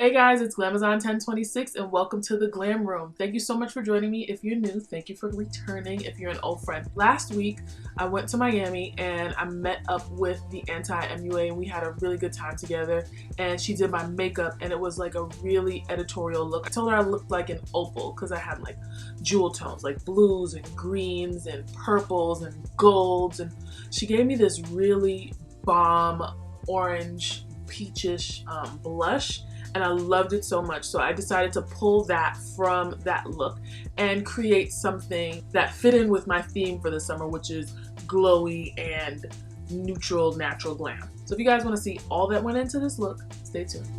Hey guys, it's Glamazon1026 and welcome to the Glam Room. Thank you so much for joining me. If you're new, thank you for returning if you're an old friend. Last week, I went to Miami and I met up with the anti-MUA and we had a really good time together, and she did my makeup and it was like a really editorial look. I told her I looked like an opal because I had like jewel tones like blues and greens and purples and golds, and she gave me this really bomb orange peachish blush, and I loved it so much. So I decided to pull that from that look and create something that fit in with my theme for the summer, which is glowy and neutral, natural glam. So if you guys want to see all that went into this look, stay tuned.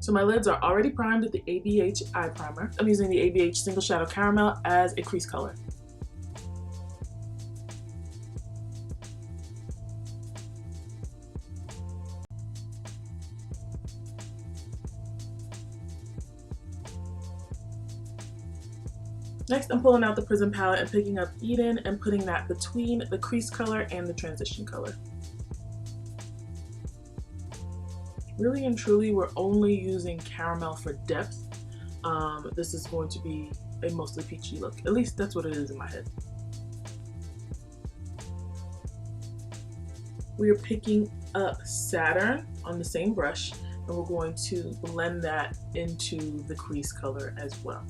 So my lids are already primed with the ABH eye primer. I'm using the ABH Single Shadow Caramel as a crease color. Next, I'm pulling out the Prism palette and picking up Eden and putting that between the crease color and the transition color. Really and truly, we're only using caramel for depth. This is going to be a mostly peachy look. At least that's what it is in my head. We are picking up Saturn on the same brush, and we're going to blend that into the crease color as well.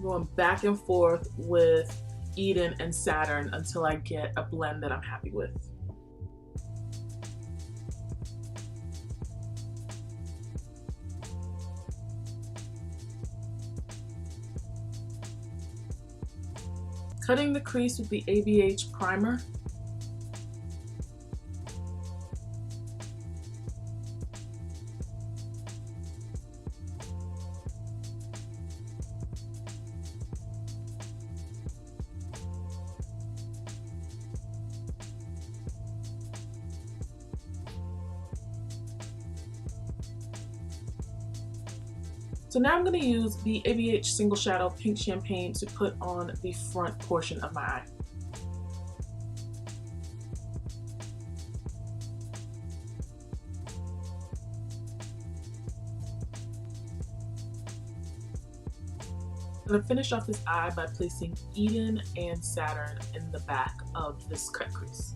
Going back and forth with Eden and Saturn until I get a blend that I'm happy with. Cutting the crease with the ABH primer. So now I'm going to use the ABH Single Shadow Pink Champagne to put on the front portion of my eye. I'm going to finish off this eye by placing Eden and Saturn in the back of this cut crease.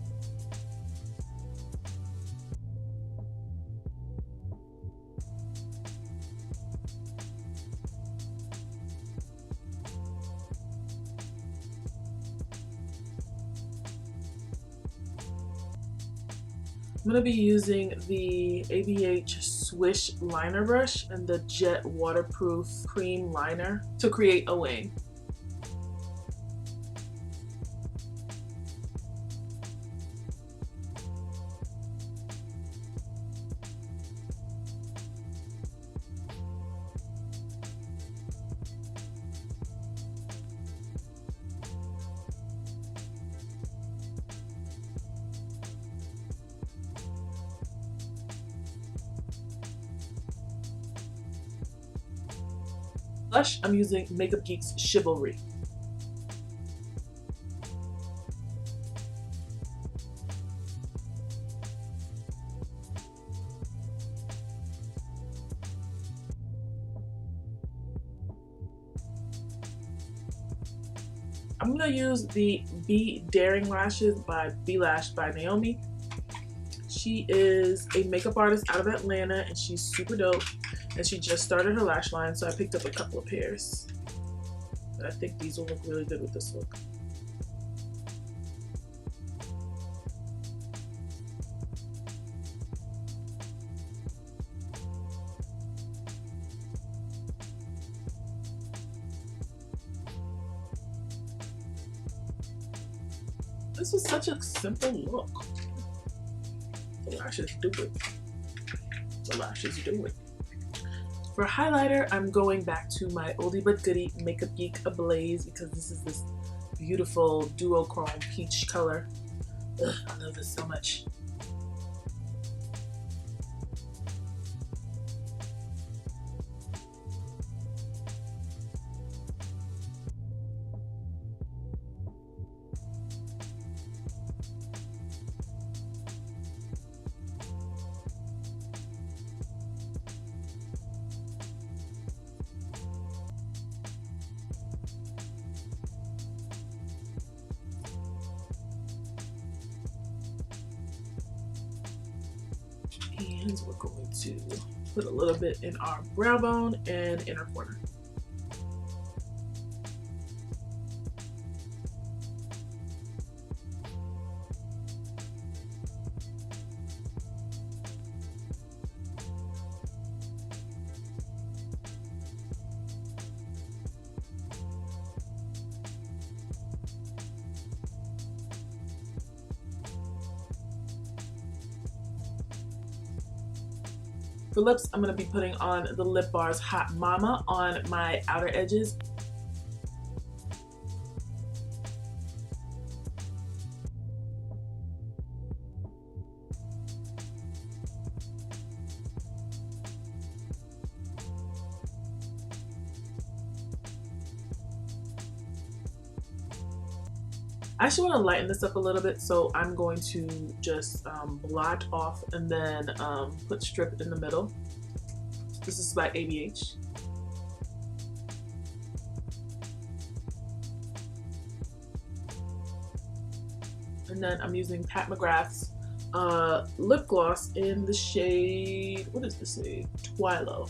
I'm going to be using the ABH Swish liner brush and the Jet waterproof cream liner to create a wing. Blush, I'm using Makeup Geek's Chivalry. I'm going to use the Be Daring Lashes by Be Lash by Naomi. She is a makeup artist out of Atlanta and she's super dope, and she just started her lash line, so I picked up a couple of pairs. But I think these will look really good with this look. This was such a simple look. The lashes do it. The lashes do it. For highlighter, I'm going back to my oldie but goodie Makeup Geek Ablaze because this is this beautiful duochrome peach color. Ugh, I love this so much. And we're going to put a little bit in our brow bone and inner corner. For lips, I'm going to be putting on the Lip Bar's Hot Mama on my outer edges. I actually want to lighten this up a little bit, so I'm going to just blot off and then put strip in the middle. This is by ABH. And then I'm using Pat McGrath's lip gloss in the shade, what is this shade? Twilo.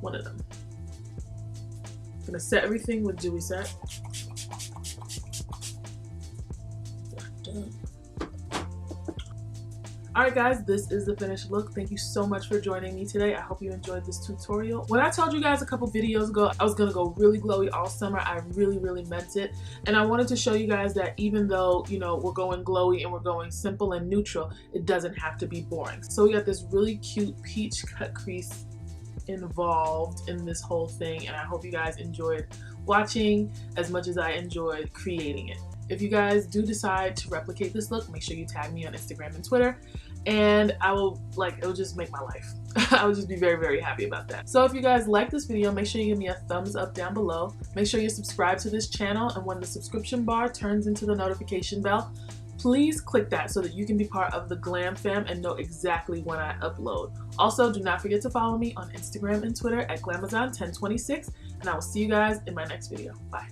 One of them. I'm gonna set everything with Dewy Set. Alright guys, this is the finished look. Thank you so much for joining me today. I hope you enjoyed this tutorial. When I told you guys a couple videos ago I was gonna go really glowy all summer, I really meant it. And I wanted to show you guys that even though, you know, we're going glowy and we're going simple and neutral, it doesn't have to be boring. So we got this really cute peach cut crease involved in this whole thing, and I hope you guys enjoyed watching as much as I enjoyed creating it. If you guys do decide to replicate this look, make sure you tag me on Instagram and Twitter, and I will, like, it'll just make my life. I would just be very happy about that. So if you guys like this video, make sure you give me a thumbs up down below. Make sure you subscribe to this channel, and when the subscription bar turns into the notification bell, please click that so that you can be part of the Glam Fam and know exactly when I upload. Also, do not forget to follow me on Instagram and Twitter at Glamazon1026, and I will see you guys in my next video. Bye.